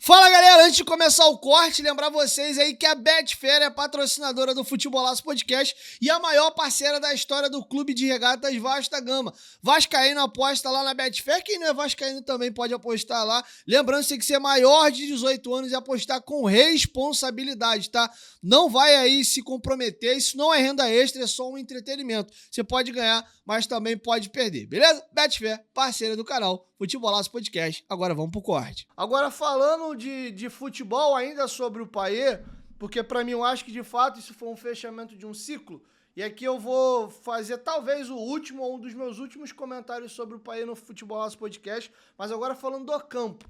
Fala galera, antes de começar o corte, lembrar vocês aí que a Betfair é patrocinadora do Futebolaço Podcast e a maior parceira da história do Clube de Regatas Vasco da Gama. Vascaíno aposta lá na Betfair, quem não é vascaíno também pode apostar lá. Lembrando que tem que ser maior de 18 anos e apostar com responsabilidade, tá? Não vai aí se comprometer, isso não é renda extra, é só um entretenimento. Você pode ganhar, mas também pode perder, beleza? Betfair, parceira do canal Futebolaço Podcast. Agora vamos pro corte. Agora falando de futebol ainda sobre o Payet, porque para mim eu acho que de fato isso foi um fechamento de um ciclo, e aqui eu vou fazer talvez o último ou um dos meus últimos comentários sobre o Payet no Futebolaço Podcast, mas agora falando do campo.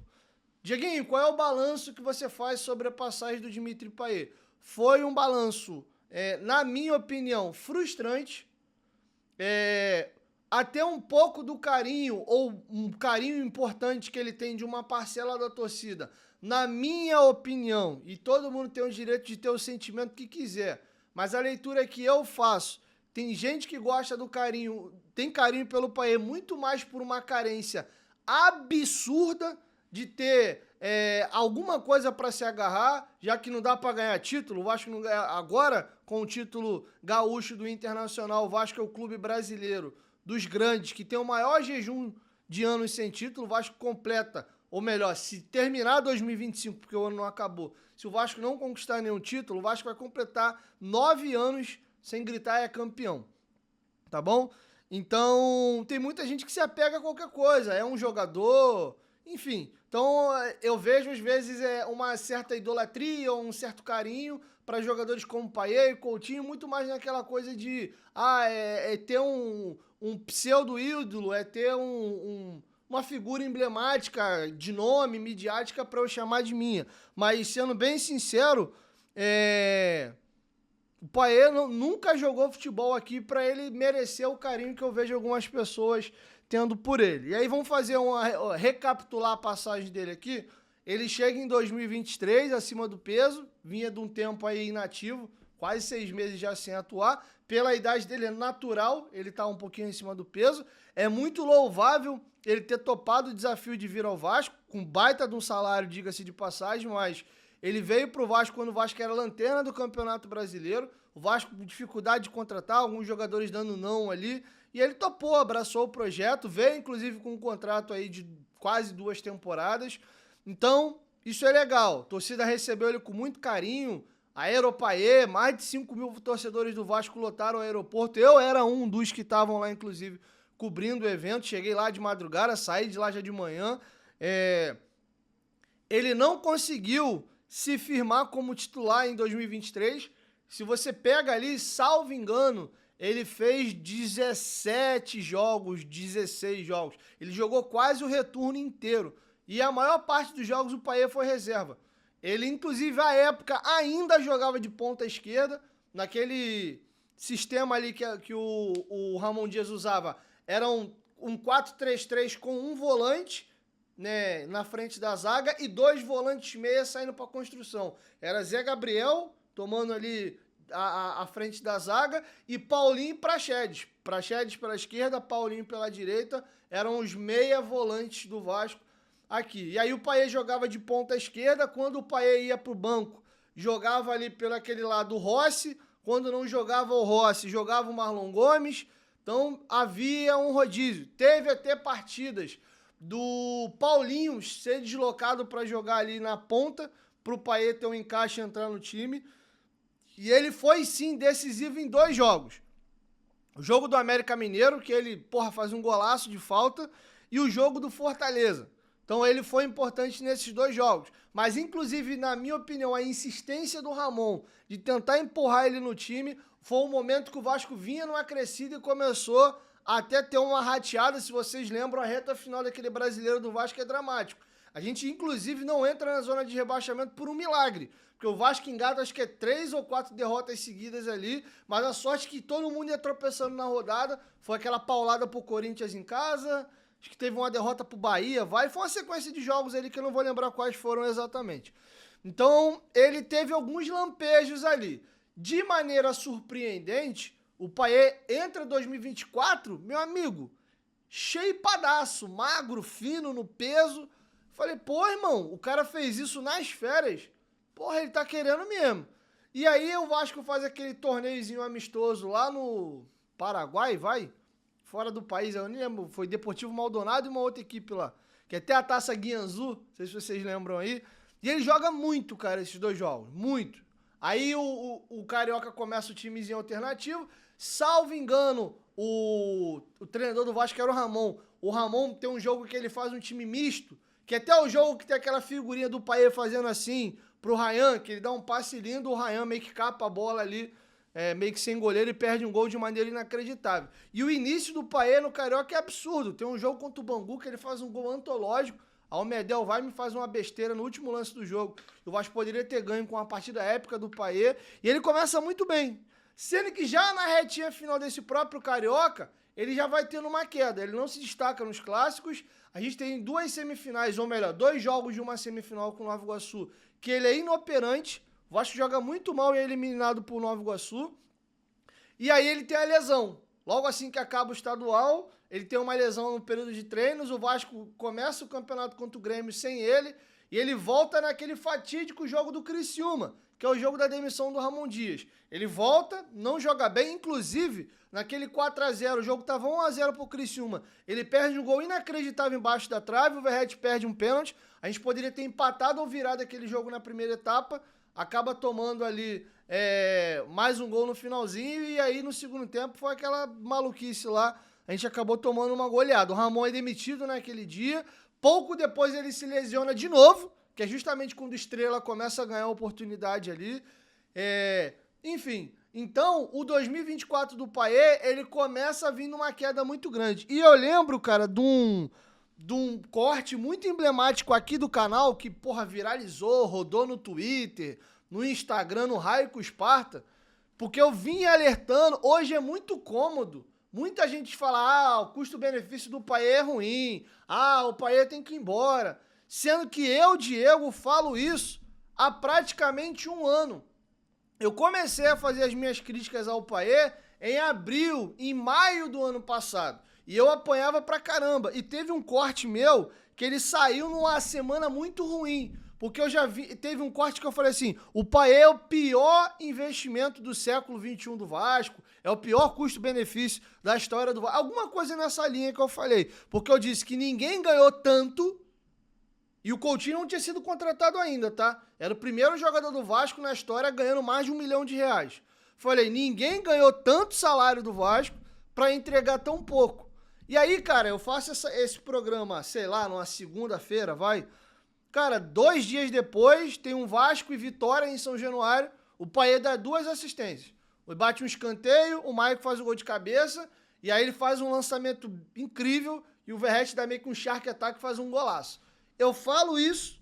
Dieguinho, qual é o balanço que você faz sobre a passagem do Dimitri Payet? Foi um balanço, na minha opinião, frustrante, até um pouco do carinho, ou um carinho importante que ele tem de uma parcela da torcida, na minha opinião, e todo mundo tem o direito de ter o sentimento que quiser, mas a leitura que eu faço, tem gente que gosta do carinho, tem carinho pelo Payet muito mais por uma carência absurda de ter alguma coisa para se agarrar, já que não dá para ganhar título. O Vasco não ganha agora, com o título gaúcho do Internacional. O Vasco é o clube brasileiro dos grandes que tem o maior jejum de anos sem título. O Vasco completa, ou melhor, se terminar 2025, porque o ano não acabou, se o Vasco não conquistar nenhum título, o Vasco vai completar 9 anos sem gritar é campeão, tá bom? Então, tem muita gente que se apega a qualquer coisa, é um jogador, enfim. Então, eu vejo às vezes uma certa idolatria ou um certo carinho para jogadores como Payet e Coutinho, muito mais naquela coisa de ter um pseudo-ídolo, ter uma figura emblemática de nome, midiática, para eu chamar de minha. Mas, sendo bem sincero, o Payet nunca jogou futebol aqui para ele merecer o carinho que eu vejo algumas pessoas tendo por ele. E aí vamos fazer recapitular a passagem dele aqui. Ele chega em 2023 acima do peso, vinha de um tempo aí inativo, quase 6 meses já sem atuar. Pela idade dele é natural, ele tá um pouquinho em cima do peso. É muito louvável ele ter topado o desafio de vir ao Vasco, com baita de um salário, diga-se de passagem, mas ele veio pro Vasco quando o Vasco era lanterna do Campeonato Brasileiro. O Vasco com dificuldade de contratar, alguns jogadores dando não ali. E ele topou, abraçou o projeto, veio inclusive com um contrato aí de quase 2 temporadas. Então, isso é legal. A torcida recebeu ele com muito carinho. Aeropayet, mais de 5 mil torcedores do Vasco lotaram o aeroporto. Eu era um dos que estavam lá, inclusive, cobrindo o evento. Cheguei lá de madrugada, saí de lá já de manhã. Ele não conseguiu se firmar como titular em 2023. Se você pega ali, salvo engano, ele fez 17 jogos, 16 jogos. Ele jogou quase o retorno inteiro. E a maior parte dos jogos o Payet foi reserva. Ele, inclusive, à época, ainda jogava de ponta esquerda. Naquele sistema ali que o Ramon Dias usava, era um 4-3-3 com um volante, né, na frente da zaga e 2 volantes meia saindo para construção. Era Zé Gabriel tomando ali a frente da zaga e Paulinho e Praxedes. Praxedes pela esquerda, Paulinho pela direita. Eram os meia volantes do Vasco aqui. E aí o Payet jogava de ponta esquerda. Quando o Payet ia pro banco, jogava ali pelo aquele lado o Rossi. Quando não jogava o Rossi, jogava o Marlon Gomes. Então havia um rodízio. Teve até partidas do Paulinho ser deslocado para jogar ali na ponta, pro Payet ter um encaixe e entrar no time. E ele foi sim decisivo em 2 jogos. O jogo do América Mineiro, que ele, faz um golaço de falta, e o jogo do Fortaleza. Então ele foi importante nesses 2 jogos. Mas, inclusive, na minha opinião, a insistência do Ramon de tentar empurrar ele no time foi um momento que o Vasco vinha numa crescida e começou a até ter uma rateada. Se vocês lembram, a reta final daquele Brasileiro do Vasco é dramático. A gente, inclusive, não entra na zona de rebaixamento por um milagre. Porque o Vasco engata, acho que é 3 ou 4 derrotas seguidas ali. Mas a sorte que todo mundo ia tropeçando na rodada. Foi aquela paulada pro Corinthians em casa. Acho que teve uma derrota pro Bahia, foi uma sequência de jogos ali que eu não vou lembrar quais foram exatamente. Então, ele teve alguns lampejos ali. De maneira surpreendente, o Payet entra em 2024, meu amigo, cheipadaço, magro, fino no peso, Falei, pô, irmão, o cara fez isso nas férias. Porra, ele tá querendo mesmo. E aí o Vasco faz aquele torneiozinho amistoso lá no Paraguai, vai? Fora do país, eu nem lembro. Foi Deportivo Maldonado e uma outra equipe lá. Que até a Taça Guianzu, não sei se vocês lembram aí. E ele joga muito, cara, esses dois jogos. Muito. Aí o Carioca começa o timezinho alternativo. Salvo engano, o treinador do Vasco era o Ramon. O Ramon tem um jogo que ele faz um time misto. Que até o jogo que tem aquela figurinha do Paê fazendo assim pro Ryan, que ele dá um passe lindo, o Ryan meio que capa a bola ali, meio que sem goleiro e perde um gol de maneira inacreditável. E o início do Paê no Carioca é absurdo. Tem um jogo contra o Bangu que ele faz um gol antológico. A Almedel vai e me faz uma besteira no último lance do jogo. O Vasco poderia ter ganho com uma partida épica do Paê. E ele começa muito bem. Sendo que já na retinha final desse próprio Carioca, ele já vai tendo uma queda. Ele não se destaca nos clássicos. A gente tem 2 semifinais, ou melhor, 2 jogos de uma semifinal com o Nova Iguaçu, que ele é inoperante. O Vasco joga muito mal e é eliminado por Nova Iguaçu. E aí ele tem a lesão. Logo assim que acaba o estadual, ele tem uma lesão no período de treinos. O Vasco começa o campeonato contra o Grêmio sem ele. E ele volta naquele fatídico jogo do Criciúma, que é o jogo da demissão do Ramon Dias. Ele volta, não joga bem, inclusive, naquele 4x0, o jogo estava 1x0 pro Criciúma. Ele perde um gol inacreditável embaixo da trave, o Verratti perde um pênalti. A gente poderia ter empatado ou virado aquele jogo na primeira etapa, acaba tomando ali mais um gol no finalzinho, e aí no segundo tempo foi aquela maluquice lá, a gente acabou tomando uma goleada. O Ramon é demitido naquele dia, pouco depois ele se lesiona de novo, que é justamente quando o Estrela começa a ganhar oportunidade ali. Enfim, então o 2024 do Paê, ele começa a vir numa queda muito grande. E eu lembro, cara, de um corte muito emblemático aqui do canal, que, porra, viralizou, rodou no Twitter, no Instagram, no Raio com Esparta, porque eu vim alertando. Hoje é muito cômodo muita gente fala, o custo-benefício do Paê é ruim, o Paê tem que ir embora. Sendo que eu, Diego, falo isso há praticamente um ano. Eu comecei a fazer as minhas críticas ao Paê em abril, em maio do ano passado. E eu apanhava pra caramba. E teve um corte meu que ele saiu numa semana muito ruim. Porque eu já vi, teve um corte que eu falei assim, o Paê é o pior investimento do século XXI do Vasco, é o pior custo-benefício da história do Vasco. Alguma coisa nessa linha que eu falei. Porque eu disse que ninguém ganhou tanto. E o Coutinho não tinha sido contratado ainda, tá? Era o primeiro jogador do Vasco na história ganhando mais de R$1 milhão. Falei, ninguém ganhou tanto salário do Vasco pra entregar tão pouco. E aí, cara, eu faço esse programa, sei lá, numa segunda-feira, vai. Cara, 2 dias depois, tem um Vasco e Vitória em São Januário. O Paê dá 2 assistências. Ele bate um escanteio, o Maicon faz o gol de cabeça, e aí ele faz um lançamento incrível, e o Verratti dá meio que um shark attack e faz um golaço. Eu falo isso,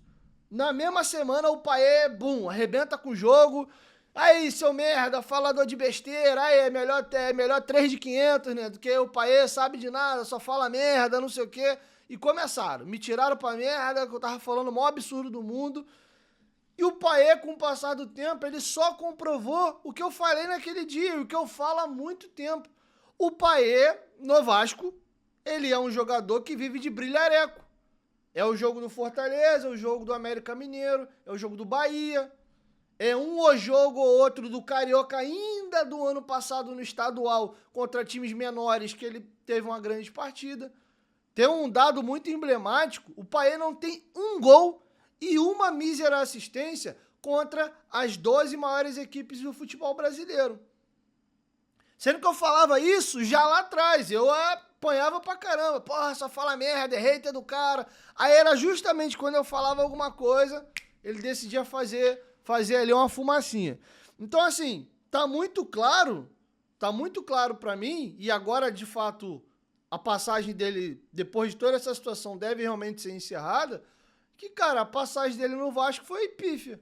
na mesma semana o Paê, arrebenta com o jogo. Aí, seu merda, falador de besteira, aí é melhor 3 de 500, né, do que o Paê sabe de nada, só fala merda, não sei o quê. E começaram, me tiraram pra merda, que eu tava falando o maior absurdo do mundo. E o Paê, com o passar do tempo, ele só comprovou o que eu falei naquele dia, o que eu falo há muito tempo. O Paê, no Vasco, ele é um jogador que vive de brilhareco. É o jogo do Fortaleza, é o jogo do América Mineiro, é o jogo do Bahia. É um jogo ou outro do Carioca ainda do ano passado no estadual contra times menores que ele teve uma grande partida. Tem um dado muito emblemático, o Paê não tem um gol e uma mísera assistência contra as 12 maiores equipes do futebol brasileiro. Sendo que eu falava isso já lá atrás, eu apanhava pra caramba, porra, só fala merda, é hater do cara. Aí era justamente quando eu falava alguma coisa, ele decidia fazer ali uma fumacinha. Então assim, tá muito claro pra mim, e agora de fato a passagem dele, depois de toda essa situação, deve realmente ser encerrada, que, cara, a passagem dele no Vasco foi pífia.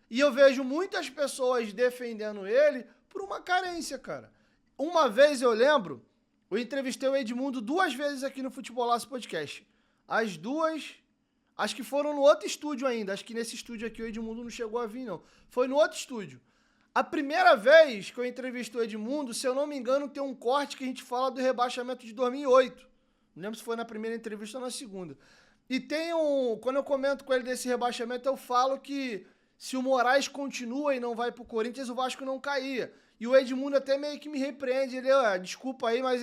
E eu vejo muitas pessoas defendendo ele por uma carência, cara. Uma vez eu lembro, eu entrevistei o Edmundo 2 vezes aqui no Futebolaço Podcast. As 2, acho que foram no outro estúdio ainda. Acho que nesse estúdio aqui o Edmundo não chegou a vir, não. Foi no outro estúdio. A primeira vez que eu entrevistei o Edmundo, se eu não me engano, tem um corte que a gente fala do rebaixamento de 2008. Não lembro se foi na primeira entrevista ou na segunda. E tem quando eu comento com ele desse rebaixamento, eu falo que se o Moraes continua e não vai pro Corinthians, o Vasco não caía. E o Edmundo até meio que me repreende. Ele, desculpa aí, mas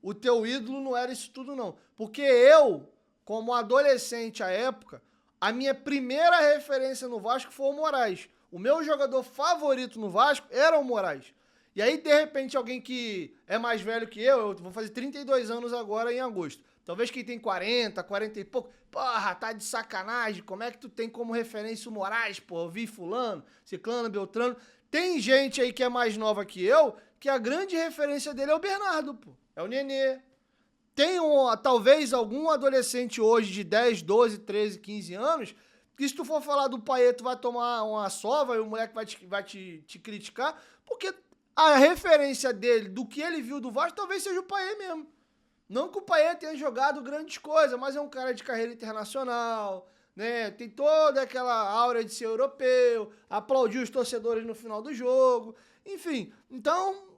o teu ídolo não era isso tudo, não. Porque eu, como adolescente à época, a minha primeira referência no Vasco foi o Moraes. O meu jogador favorito no Vasco era o Moraes. E aí, de repente, alguém que é mais velho que eu vou fazer 32 anos agora em agosto. Talvez quem tem 40, 40 e pouco, porra, tá de sacanagem, como é que tu tem como referência o Moraes, pô, eu vi fulano, ciclano, beltrano. Tem gente aí que é mais nova que eu, que a grande referência dele é o Bernardo, pô, é o Nenê. Tem talvez algum adolescente hoje de 10, 12, 13, 15 anos, que se tu for falar do Payet, tu vai tomar uma sova e o moleque vai te criticar, porque a referência dele, do que ele viu do Vasco, talvez seja o Payet mesmo. Não que o Payet tenha jogado grandes coisas, mas é um cara de carreira internacional, né? Tem toda aquela aura de ser europeu, aplaudir os torcedores no final do jogo, enfim. Então,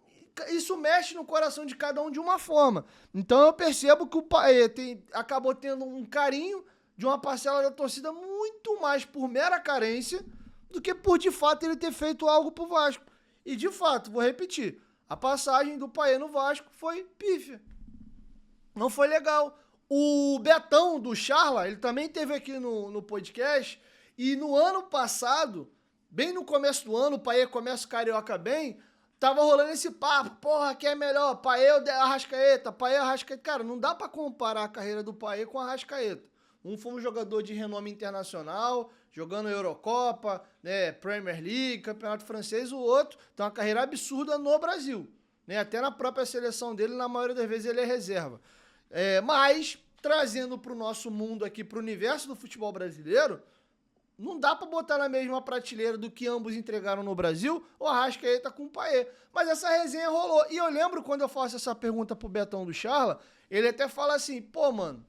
isso mexe no coração de cada um de uma forma. Então eu percebo que o Payet acabou tendo um carinho de uma parcela da torcida muito mais por mera carência do que por, de fato, ele ter feito algo pro Vasco. E, de fato, vou repetir, a passagem do Payet no Vasco foi pífia. Não foi legal. O Betão do Charla, ele também esteve aqui no podcast, e no ano passado, bem no começo do ano, o Payet começa o Carioca bem, tava rolando esse papo, porra, quem é melhor, Payet ou Arrascaeta? Payet ou Arrascaeta? Cara, não dá pra comparar a carreira do Payet com a Arrascaeta. Um foi um jogador de renome internacional, jogando Eurocopa, né, Premier League, Campeonato Francês, o outro tem uma carreira absurda no Brasil. Né? Até na própria seleção dele, na maioria das vezes, ele é reserva. Mas, trazendo para o nosso mundo aqui, para o universo do futebol brasileiro, não dá para botar na mesma prateleira do que ambos entregaram no Brasil, o Arrascaeta com o Payet. Mas essa resenha rolou. E eu lembro quando eu faço essa pergunta pro Betão do Charla, ele até fala assim, pô, mano,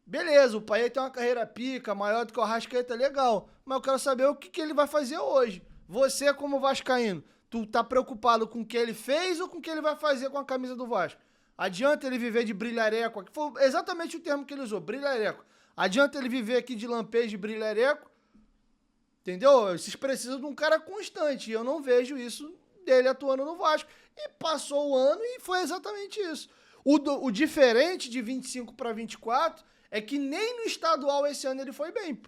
beleza, o Payet tem uma carreira pica, maior do que o Arrascaeta, legal, mas eu quero saber o que ele vai fazer hoje. Você, como vascaíno, tu tá preocupado com o que ele fez ou com o que ele vai fazer com a camisa do Vasco? Adianta ele viver de brilhareco? Foi exatamente o termo que ele usou, brilhareco. Adianta ele viver aqui de lampejo de brilhareco? Entendeu? Vocês precisam de um cara constante. E eu não vejo isso dele atuando no Vasco. E passou o ano e foi exatamente isso. O diferente de 25 para 24 é que nem no estadual esse ano ele foi bem.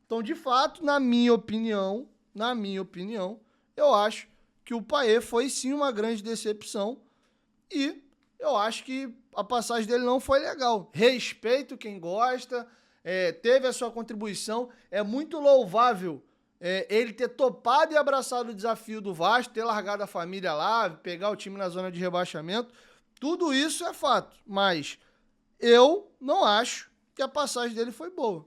Então, de fato, na minha opinião, eu acho que o Payet foi sim uma grande decepção. E eu acho que a passagem dele não foi legal. Respeito quem gosta, teve a sua contribuição. É muito louvável ele ter topado e abraçado o desafio do Vasco, ter largado a família lá, pegar o time na zona de rebaixamento. Tudo isso é fato, mas eu não acho que a passagem dele foi boa.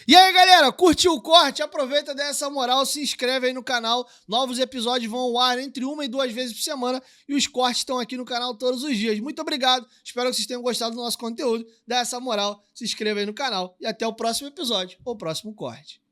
E aí, galera, curtiu o corte? Aproveita dessa moral, se inscreve aí no canal. Novos episódios vão ao ar entre 1 e 2 vezes por semana e os cortes estão aqui no canal todos os dias. Muito obrigado, espero que vocês tenham gostado do nosso conteúdo. Dá essa moral, se inscreva aí no canal e até o próximo episódio ou próximo corte.